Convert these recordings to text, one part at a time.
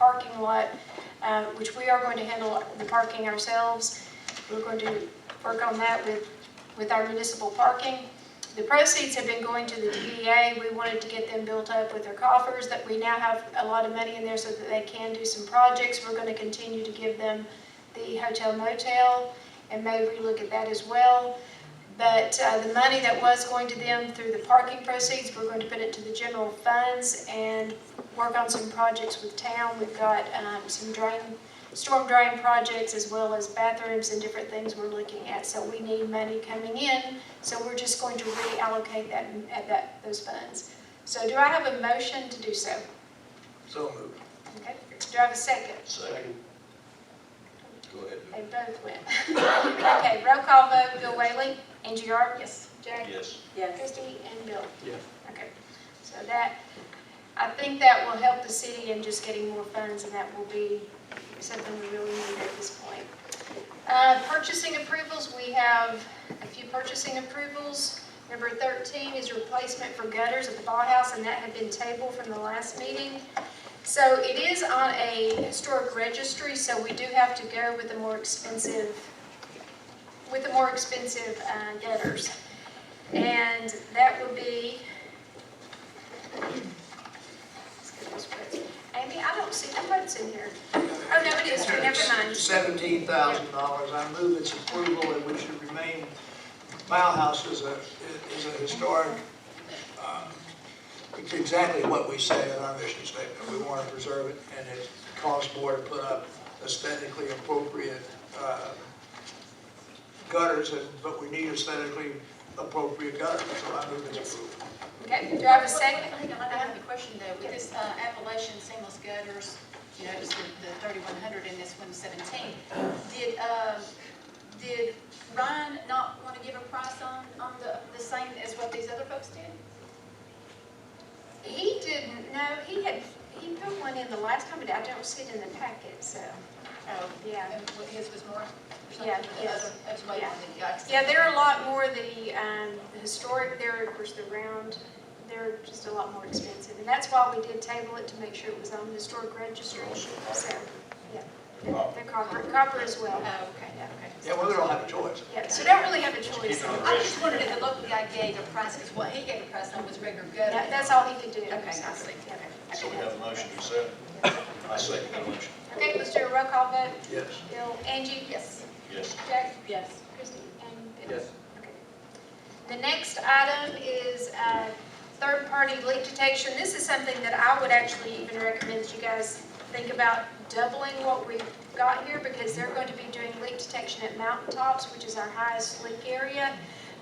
parking lot, which we are going to handle the parking ourselves. We're going to work on that with our municipal parking. The proceeds have been going to the DDA. We wanted to get them built up with their coffers, that we now have a lot of money in there so that they can do some projects. We're going to continue to give them the hotel motel and may relook at that as well. But the money that was going to them through the parking proceeds, we're going to put it to the general funds and work on some projects with town. We've got some storm drain projects as well as bathrooms and different things we're looking at. So we need money coming in, so we're just going to reallocate that at those funds. So do I have a motion to do so? So moved. Okay. Do I have a second? Second. Go ahead. They both went. Okay, roll call vote. Bill Whaley. Angie Arp? Yes. Jack? Yes. Yes. Christie? And Bill? Yes. Okay. So that, I think that will help the city in just getting more funds, and that will be something we really need at this point. Purchasing approvals, we have a few purchasing approvals. Number 13 is replacement for gutters at the ball house, and that had been tabled from the last meeting. So it is on a historic registry, so we do have to go with the more expensive gutters. And that will be, Amy, I don't see the quotes in here. Oh, no, it is here, never mind. $17,000. I move its approval, and we should remain. Mile House is a historic, it's exactly what we say in our mission statement. We want to preserve it, and it costs more to put up aesthetically appropriate gutters, but we need aesthetically appropriate gutters, so I move its approval. Okay, do I have a second? Hang on, I have a question though. With this Appalachian seamless gutters, you know, just the 3100 and this 117, did Ryan not want to give a price on the same as what these other folks did? He didn't, no, he put one in the last time, but I don't see it in the packet, so, Oh, yeah. and his was more? Or something? Yeah, The yes. other, that's way Yeah. more than the guys. Yeah, they're a lot more, the historic, they're, of course, the round, they're just a lot more expensive. And that's why we did table it, to make sure it was on the historic registry. So, yeah, they're copper as well. Oh, okay, Yeah. okay. Yeah, well, we don't have a choice. Yeah, so don't really have a choice. I just wondered if the local guy gave a price, because what he gave a price on was regular gutter. That's all he could do. Okay, I see. Yeah. So we have a motion to accept. I second the motion. Okay, let's do a roll call vote. Yes. Bill, Angie? Yes. Yes. Jack? Yes. Christie? And Bill? Yes. Okay. The next item is third-party leak detection. This is something that I would actually even recommend that you guys think about doubling what we've got here, because they're going to be doing leak detection at mountaintops, which is our highest leak area.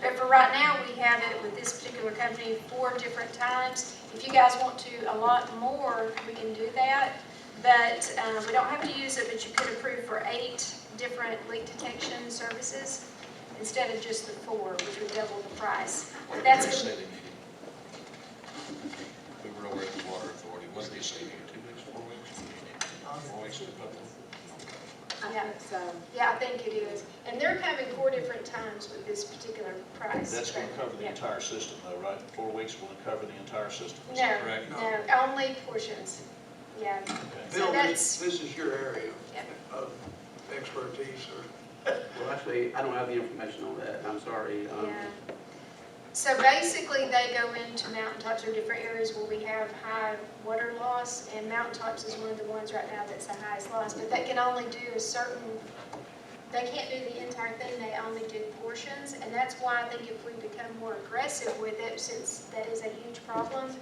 But for right now, we have it with this particular company 4 different times. If you guys want to allot more, we can do that. But we don't have to use it, but you could approve for 8 different leak detection services instead of just the 4, which would double the price. What did That's they good. say they needed? We were over at the water authority. What did they say? 2 weeks, 4 weeks? 4 weeks to put them? Yeah. So, Yeah, I think it is. And they're coming 4 different times with this particular price. That's going to cover the Yeah. entire system though, right? 4 weeks will cover the entire system, is No, that correct? no, only portions. Yeah. Okay. So Bill, that's- this is your area Yeah. of expertise, or? Well, actually, I don't have the information on that, I'm sorry. Yeah. So basically, they go into mountaintops or different areas where we have high water loss, and mountaintops is one of the ones right now that's the highest loss. But they can only do a certain, they can't do the entire thing, they only do portions. And that's why I think if we become more aggressive with it, since that is a huge problem,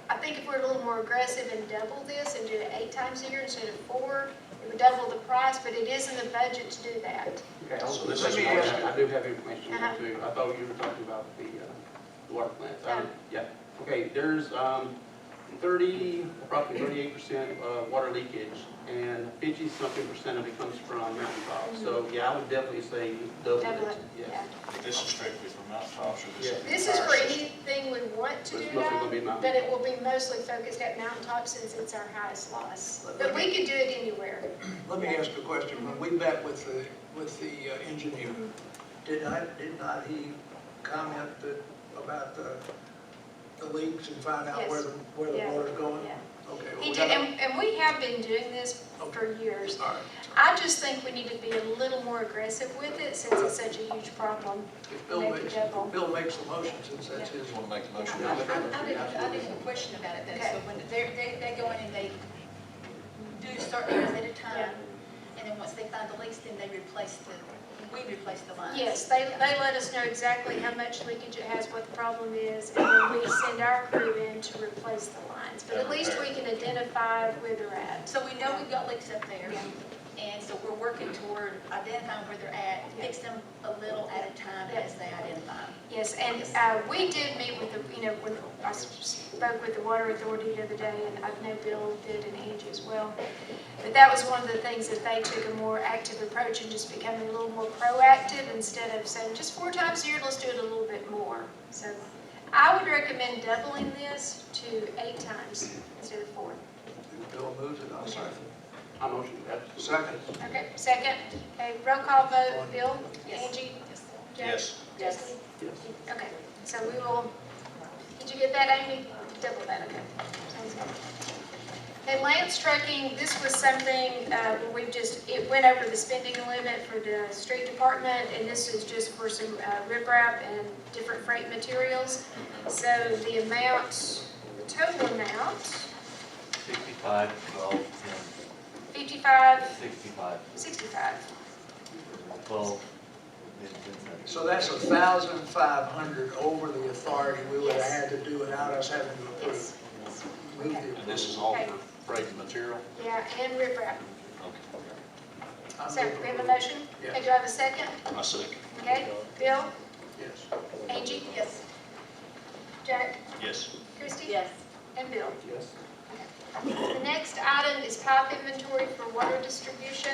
I think if we're a little more aggressive and double this and do it 8 times a year instead of 4, it would double the price, but it is in the budget to do that. Okay, So this is more- I do have information on Uh-huh. that too. I thought you were talking about the water plants. No. Yeah, okay, there's approximately 38% water leakage, and 50-something% of it comes from mountaintops. So, yeah, I would definitely say double Double it. it, Yes. yeah. But this is strictly for mountaintops or this is? the This is entire for system? anything we want to But do it's mostly gonna be that, mountain. but it will be mostly focused at mountaintops since it's our highest loss. But we could do it anywhere. Let me ask a question. When we met with the engineer, did not he comment about the leaks and find out Yes. where the Yeah. water's going? Yeah. Okay. well, He we did, gotta- and we have been doing this for years. All right. I just think we need to be a little more aggressive with it since it's such a huge problem. If Bill Maybe makes, double. Bill makes the motion, since that's his. Just want to make the motion. I did have a question about it though, so when they go in and they do certain areas at a time, and then once they find the leaks, then we replace the lines. Yes, they let us know exactly how much leakage it has, what the problem is, and then we send our crew in to replace the lines. But at least we can identify where they're at. So we know we've got leaks up there, Yeah. and so we're working toward identifying where they're at, fix them a little at a time as they identify them. Yes, and we did meet with the, when I spoke with the Water Authority the other day, and I know Bill did and Angie as well. But that was one of the things that they took a more active approach and just becoming a little more proactive instead of saying, just 4 times a year, let's do it a little bit more. So I would recommend doubling this to 8 times instead of 4. Bill moves it, I'll second. I motion that. Second. Okay, second. Okay, roll call vote. Bill? Yes. Angie? Jack? Yes. Jesse? Yes. Okay, so we will, did you get that, Amy? Double that, okay. Sounds good. Okay, Lance Trucking, this was something where it went over the spending limit for the street department, and this is just for some riprap and different freight materials. So the total amount, 65, 12, 55, 10, 65, 65. 12, So that's 1,500 over the authority we would have Yes. had to do without us having to approve. Yes. Move the And this is approval. all for freight and material? Yeah, and riprap. Okay. I So move we have a approval. motion? Yes. Okay, do I have a second? I second. Okay, Bill? Yes. Angie? Yes. Jack? Yes. Christie? Yes. And Bill? Yes. The next item is pipe inventory for water distribution.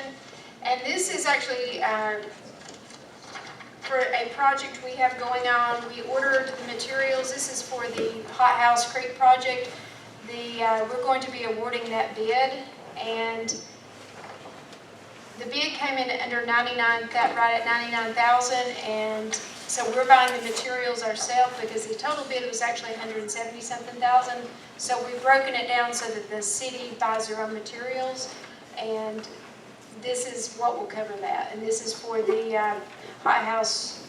And this is actually for a project we have going on. We ordered the materials. This is for the Hot House Creek project. We're going to be awarding that bid. And the bid came in under right at 99,000. And so we're buying the materials ourselves because the total bid was actually 170-something thousand. So we've broken it down so that the city buys their own materials, and this is what will cover that. And this is for the Hot House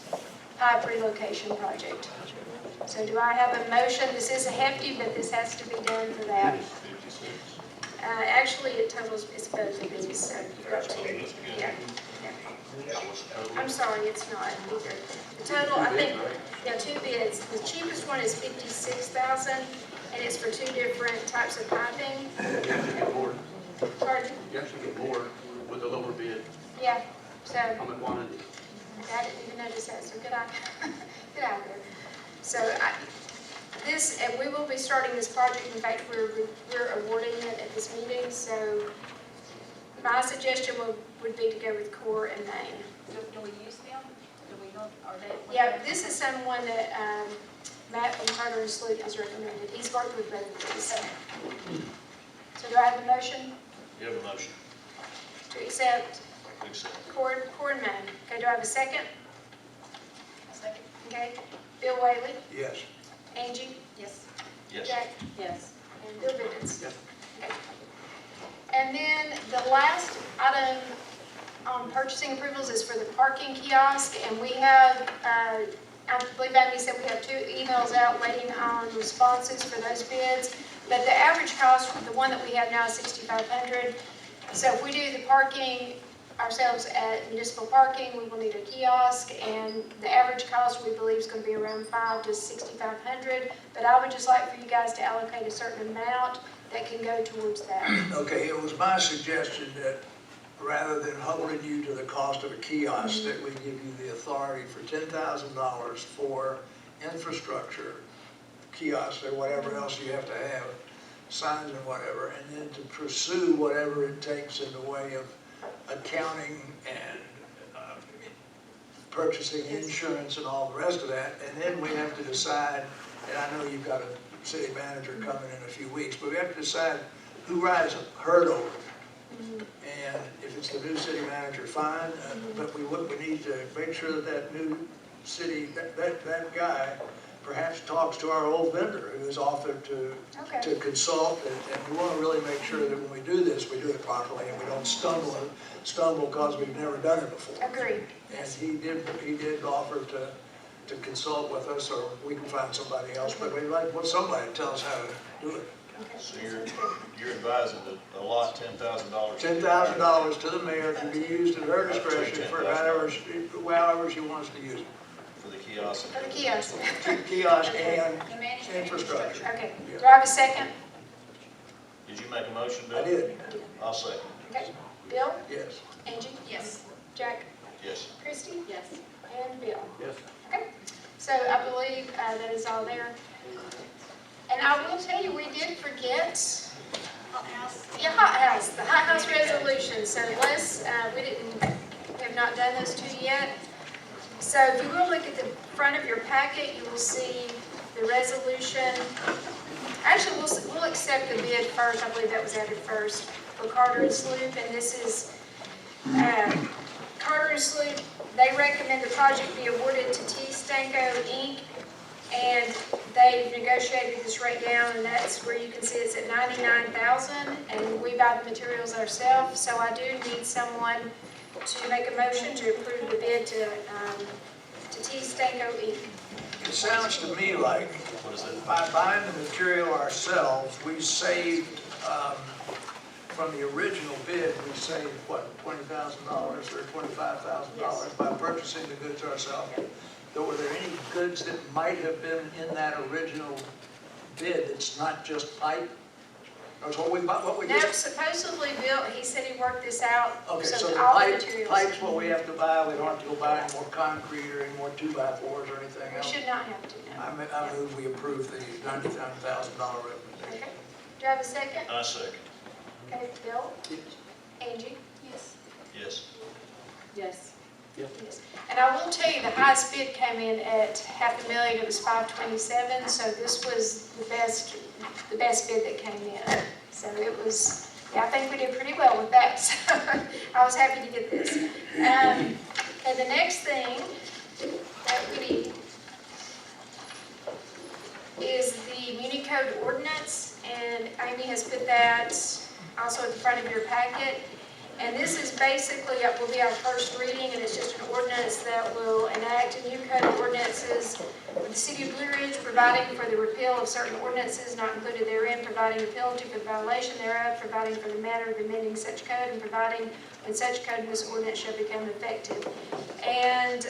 pipe relocation project. So do I have a motion? This is a hefty, but this has to be done for that. 56. Actually, it totals, it's both of these, so. Yeah. I'm sorry, it's not either. The total, I think, yeah, 2 bids. The cheapest one is 56,000, and it's for 2 different types of piping. You actually get more, Pardon? you actually get more with the lower bid Yeah, so on the quantity. I didn't even notice that, so good eye, good eye there. So we will be starting this project. In fact, we're awarding it at this meeting, so my suggestion would be to go with Core and Main. Do we use them? Do we know, are they? Yeah, this is someone that Matt from Carter and Sloop has recommended. He's worked with both of these. So do I have a motion You have a motion. to accept Accept. Core and Main? Okay, do I have a second? A second. Okay, Bill Whaley, Yes. Angie, Yes. Yes. Jack, Yes. and Bill Bivens. Yes. Okay. And then the last item on purchasing approvals is for the parking kiosk, and we have, I believe Amy said we have 2 emails out waiting on responses for those bids, but the average cost for the one that we have now is $6,500. So if we do the parking ourselves at municipal parking, we will need a kiosk, and the average cost we believe is going to be around $5,000 to $6,500, but I would just like for you guys to allocate a certain amount that can go towards that. Okay, it was my suggestion that rather than holding you to the cost of a kiosk, that we give you the authority for $10,000 for infrastructure, kiosks or whatever else you have to have, signs and whatever, and then to pursue whatever it takes in the way of accounting and purchasing insurance and all the rest of that. And then we have to decide, and I know you've got a city manager coming in a few weeks, but we have to decide who rides herd over it. And if it's the new city manager, fine, but we need to make sure that that new city, that guy perhaps talks to our old vendor who's offered to Okay. consult, and we want to really make sure that when we do this, we do it properly and we don't stumble because we've never done it before. Agreed. And he did offer to consult with us, or we can find somebody else, but we'd like somebody to tell us how to do it. Okay. So you're advising to allot $10,000? $10,000 to the mayor to be used at her discretion for however she wants to use it. For the kiosk? For the kiosk. Kiosk and The management infrastructure. Okay. Do I have a second? Did you make a motion, Bill? I did, I'll second. Okay. Bill? yes. Angie? Yes. Jack? Yes. Christie? Yes. And Bill? Yes. Okay. So I believe that is all there. And I will tell you, we did forget, Hot house. yeah, hot house, the hot house resolution. So Les, we have not done those two yet. So if you will look at the front of your packet, you will see the resolution. Actually, we'll accept the bid first. I believe that was added first for Carter and Sloop. And this is Carter and Sloop. They recommend the project be awarded to T. Stanco Inc. And they've negotiated this rate down, and that's where you can see it's at $99,000, and we buy the materials ourselves. So I do need someone to make a motion to approve the bid to T. Stanco Inc. It sounds to me like What is it? by buying the material ourselves, we saved, from the original bid, we saved, what, $20,000 or $25,000 by purchasing the goods ourselves. Were there any goods that might have been in that original bid that's not just pipe? Or is what we bought, what we Now, just... supposedly Bill, he said he worked this out, Okay, so so the all the pipe, materials. pipe's what we have to buy, we don't have to go buy any more concrete or any more 2x4s or anything We else? should not have to, no. I move we approve the $99,000 recommendation. Okay. Do I have a second? I second. Okay, Bill? Angie? Yes. Yes. Yes. Yes. And I will tell you, the highest bid came in at $500,000, it was $527,000, so this was the best bid that came in. So it was, yeah, I think we did pretty well with that, so I was happy to get this. Okay, the next thing that we need is the Muni Code ordinance, and Amy has put that also at the front of your packet. And this is basically, will be our first reading, and it's just an ordinance that will enact a new code of ordinances for the city of Blue Ridge, providing for the repeal of certain ordinances not included therein, providing a penalty for the violation thereof, providing for the manner of amending such code, and providing when such code in this ordinance shall become effective. And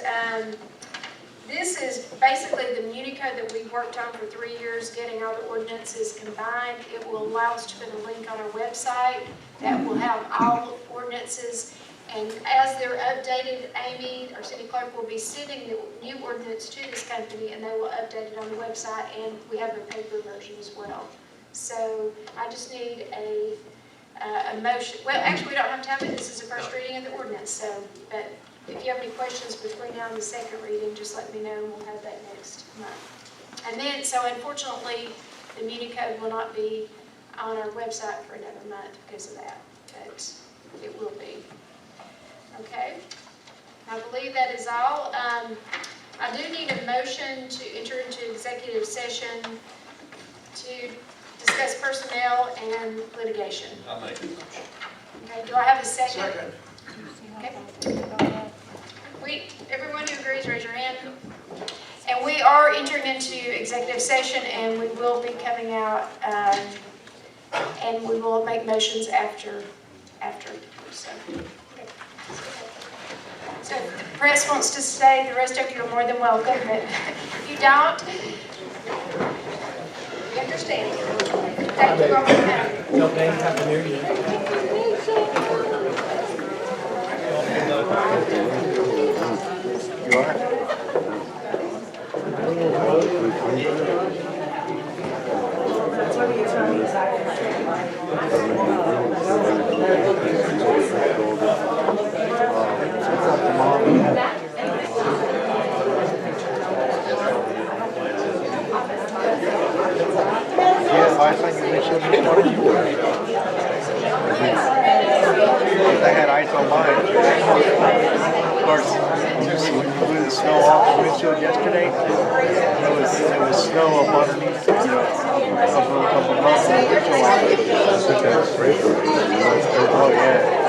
this is basically the Muni Code that we've worked on for 3 years, getting all the ordinances combined. It will allow us to put a link on our website that will have all ordinances. And as they're updated, Amy, our city clerk, will be sending the new ordinance to this company, and they will update it on the website, and we have a paper version as well. So I just need a motion. Well, actually, we don't have time, but this is the first reading of the ordinance, so, but if you have any questions between now and the second reading, just let me know, and we'll have that next month. And then, so unfortunately, the Muni Code will not be on our website for another month because of that, but it will be. Okay, I believe that is all. I do need a motion to enter into executive session to discuss personnel and litigation. I make a motion. Okay, do I have a second? Second. Okay. Everyone who agrees, raise your hand. And we are entering into executive session, and we will be coming out, and we will make motions after. So if the press wants to stay, the rest of you are more than welcome, but if you don't, you understand. Thank you all for coming. Okay, Happy New Year. Yeah, last thing they showed me what you were. They had ice on mine. course, when you blew the snow off the windshield yesterday, there was snow up underneath, up above the windshield. Oh, yeah.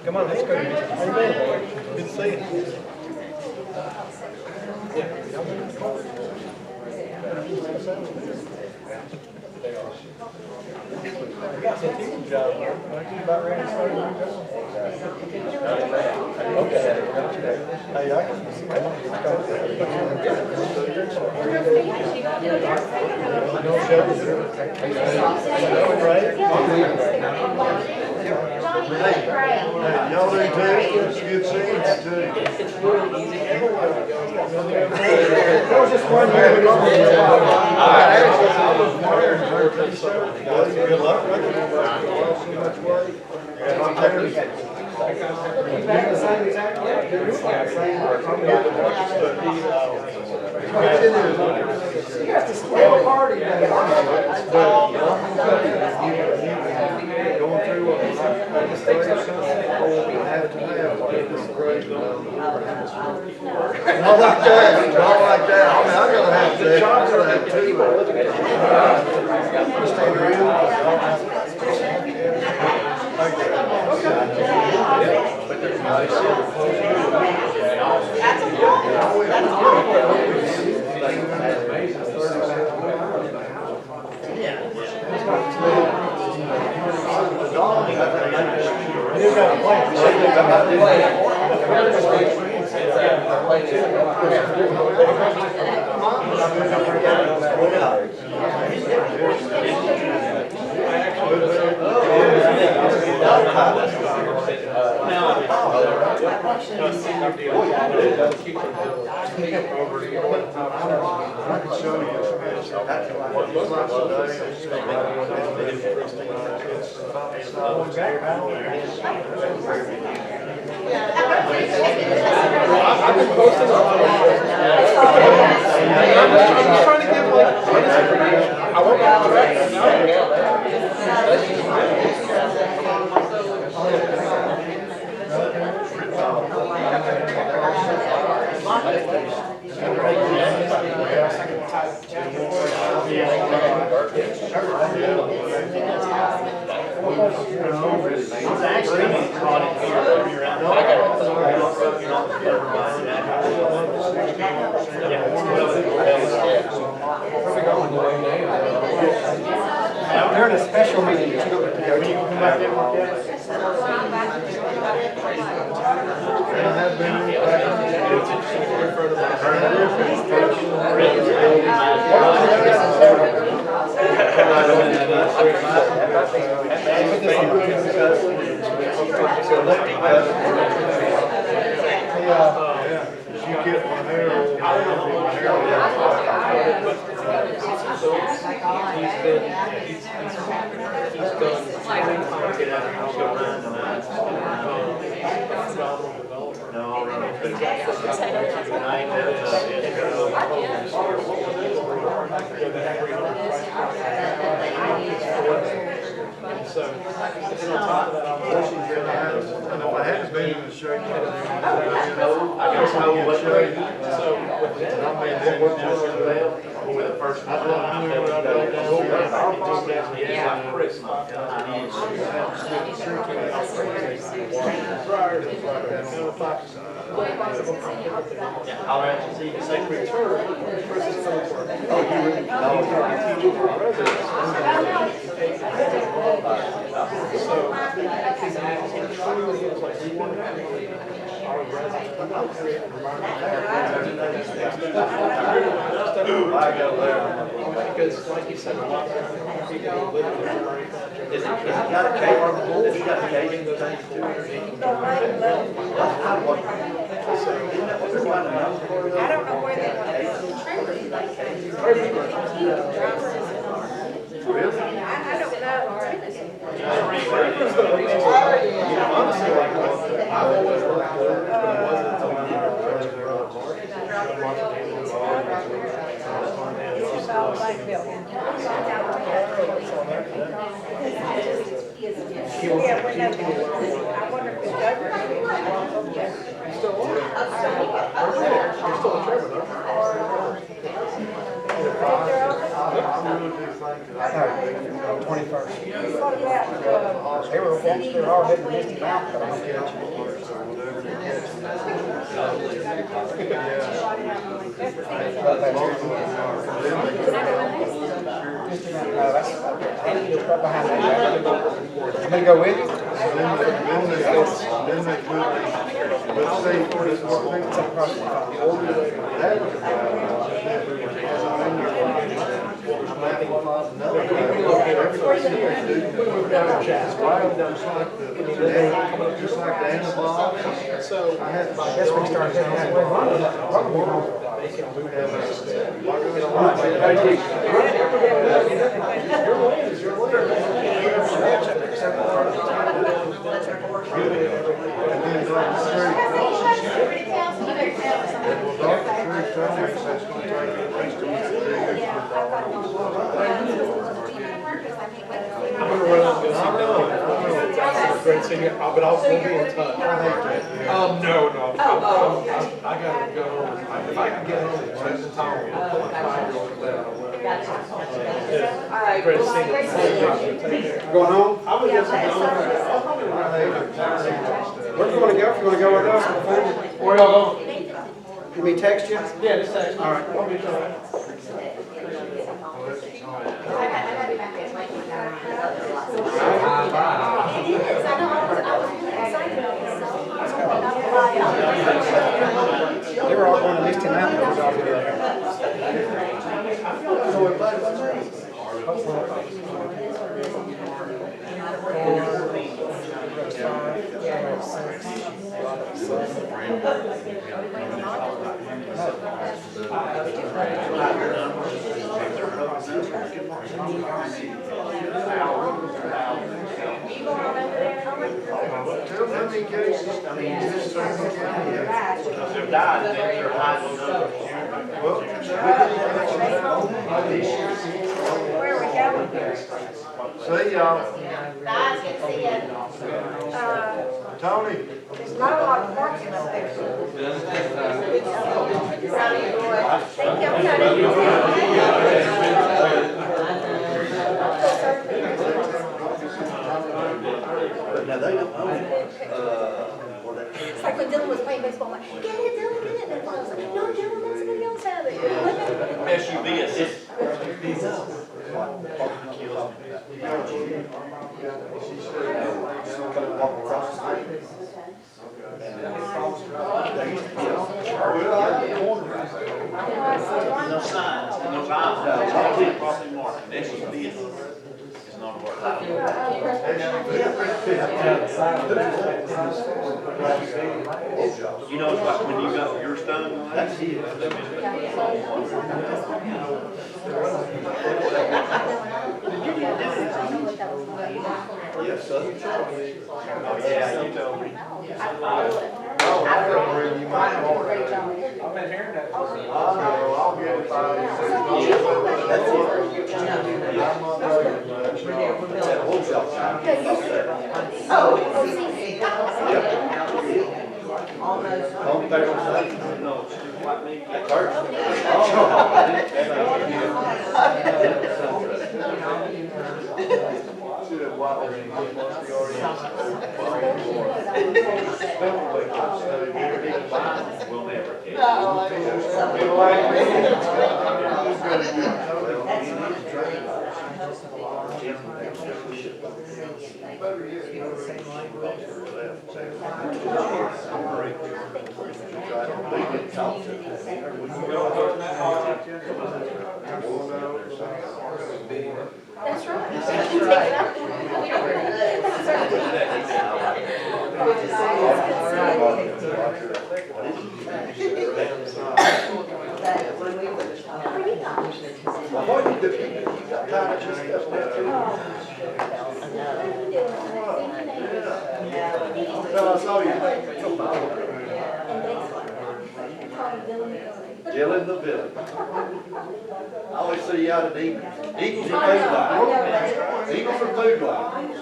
Come on, let's go. Good to see you. I got some teaching job here. Aren't you about ready to start a new job? Okay. Hey, I can see that. No shows. Hey, y'all do too? It's good seeing you too. It's really easy. That was just one year. Good luck with it. Lost so much weight. You got to spoil a party. Going through what administration or have to have. It's great. Not like that. Not like that. I mean, I gotta have that. I gotta have two. Stay real. They're in a special meeting. When you come back in like that? You get one there. So, and on top of that, I'm wishing you had, and if I hadn't been in the show, I guess I would have showed you. So, I'm being there with the first. I don't know what I done. I'll actually see the same return. Oh, you really? Because, like you said, a lot of people live in the area. Is it got a cake? Has it got a cake in the thing too? I don't know where they want Really? I don't know. Honestly, like, I've always worked with it, but it wasn't until I They were walking through our head and missed out, but I'm I'm gonna go with you. Just like the animal. So I guess we started having but I'll be in touch. No. I gotta go. If I can get home at the time, going home? I would just go. Where do you want to go? If you want to go with us? Where y'all going? You mean text you? Yeah, just text. All right. It is, I know, I was excited Tell them how many cases, I mean, just so many county. They're dying, they're high numbers. Well, Where are we going here? see y'all, Guys, good to see you. Tony. There's not a lot of parking up there. Thank you, Now, they don't own it. It's like when Dylan was playing baseball, I'm like, get it, Dylan, get it. And I was like, no, Dylan, let somebody else have it. SUV assist. No signs, no signs. Property mark, SUV is not a word. You know, it's like when you got your stone, that's it. Yes, sir. Oh, yeah, you told me. You might call it. I've been hearing that. I'll get it by you. That's it. I'm on the- That whole shop. Home fair was like, no, it's too white meat. That hurts. Should have watched it. We'll never get. That's right. Well, I saw you. Jill in the village. I always see you out at Eagles. Eagles are food line. Eagles are food line.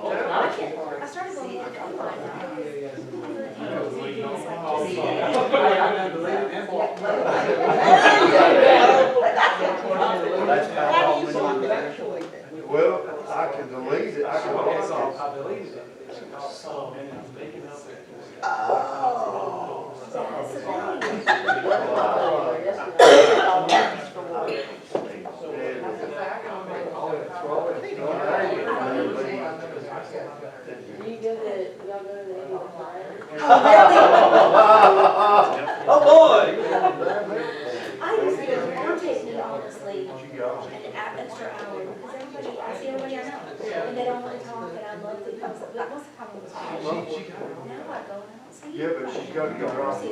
I started going. That's how long we do it. Well, I can delete it. I can log off. Oh, boy! I used to irritate me, honestly, an extra hour, because everybody, I see everybody I know, and they don't want to talk, and I love to, but most of the time it was fine. Now I go and I don't see. Yeah, but she's got to get around the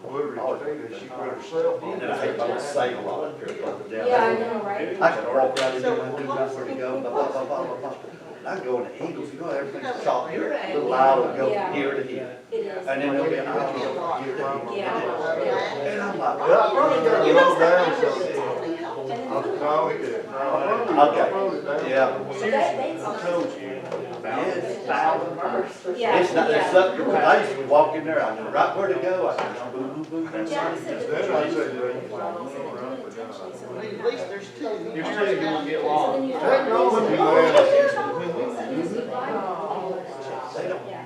Blue Ridge Theater. She put herself on. And then I hate my save a lot. Yeah, I know, right? I can walk around and do my do nothing where to go, blah, blah, blah, blah, blah. I go in the Eagles, you know, everything's chopped here, little aisle will go from here to here. It is. And then there'll be an aisle from here to here. Yeah. And I'm like, Yeah, I probably got to go down some. And then No, he did. okay, yeah. so they, I told you. Yes. yeah, It's not, it's yeah. something, because I used to walk in there, I knew right where to go, I could just boom, boom, boom. Jack said that Then I said, he said they do it intentionally, so when At least there's two. You're still gonna get so lost. then you. Technology, man.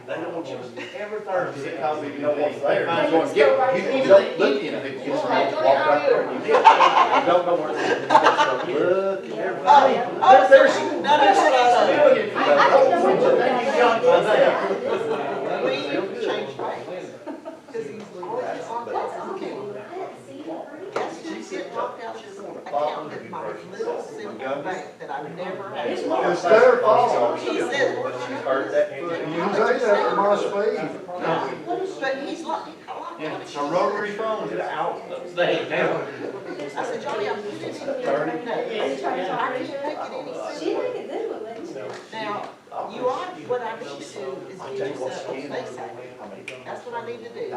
They don't want you to ever Thursday, call me, you know what's there. They You just go right you there. don't look in it, it gets real, walk right there, and you get, you don't know where it is. You just go, look, and everybody. There's, now there's 6 million. I don't know what you're Then you jump by there. We changed That's awesome. See, She said, account little simple bank that I've never had. It's their fault. He said, She's heard that. You say that for my speed. but he's like, It's a rotary phone. I said, Johnny, I'm putting it in there. No, I didn't think it any She simpler. made a good one, didn't she? Now, you are, what I need to do is get yourself a face app. That's what I need to do, to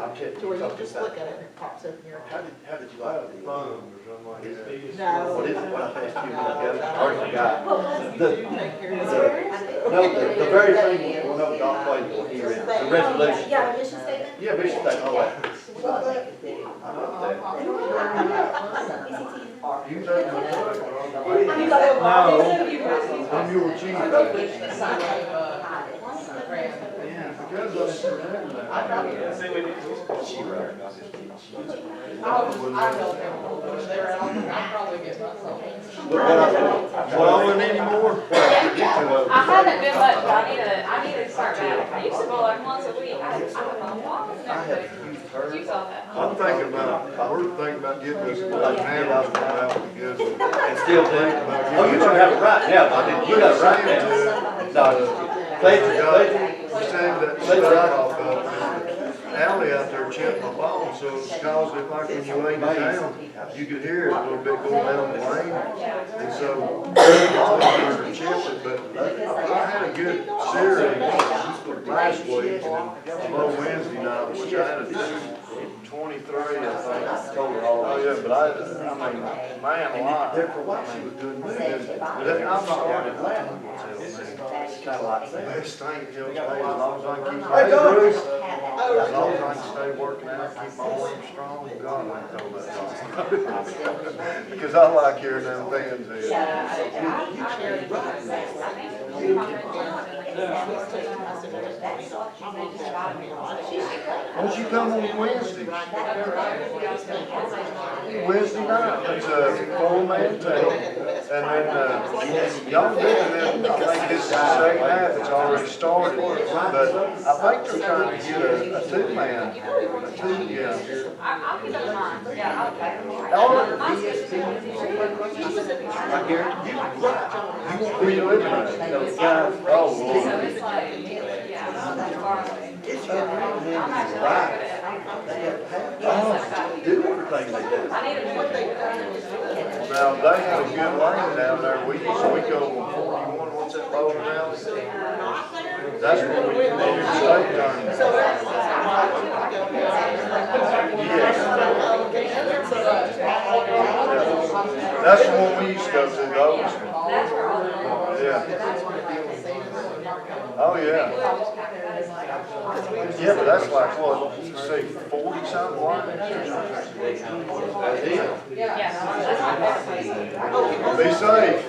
where you just look at it and it pops up in your account. How did you like the phone or something like that? No. What is it? What I asked you when I got it? I already forgot. What was it? You do take care of it. No, the very thing, well, no, Doc played for here, the Oh, resolution. yeah, the mission statement? Yeah, we should take all that. Well, I wrote that. You take my when you were cheating. Yeah, because I said that. She wrote. Well, I wouldn't anymore. I haven't been much, but I need to start back. I used to go like once a week. I have my mom and everything. You saw that. I'm thinking about, we're thinking about getting this cameras out because. And still do. Oh, you don't have it right now, buddy. You got it right now. No, They saying that stuff off of alley out there chipping my phone, so it's caused it like when you laid it down, you could hear it a little bit going down the lane. And so, it's to chip it, but I had a good series last week, and low Wednesday night, which I had a 223, I think. Oh, yeah, but I mean, man, alive. I mean, but I'm not running laughing. Best thing, you know, as long as I can keep my Bruce, as long as I can stay working out, keep my arms strong, God, I ain't told that. Because I like hearing them fans Won't you come on Wednesday? Wednesday night, it's a four-man team, and then, y'all do it, I think this is the second half, it's already started, but I think they're trying to get a two-man, yeah. I'll keep it in mind. Yeah, okay. I guarantee you won't be eliminated. Oh, So Lord. it's like, yeah, I'm not far away. I'm actually Right. good at Oh, do everything they do. I need to do Now, they had a good lane down there, we go on 41, what's that road now? That's where we do your state tournament. Yes. That's the one we used to go to, those. That's where all the. Yeah. Oh, yeah. Yeah, but that's like, what, you say 40-something lines? Yeah, that's my favorite place. Be safe.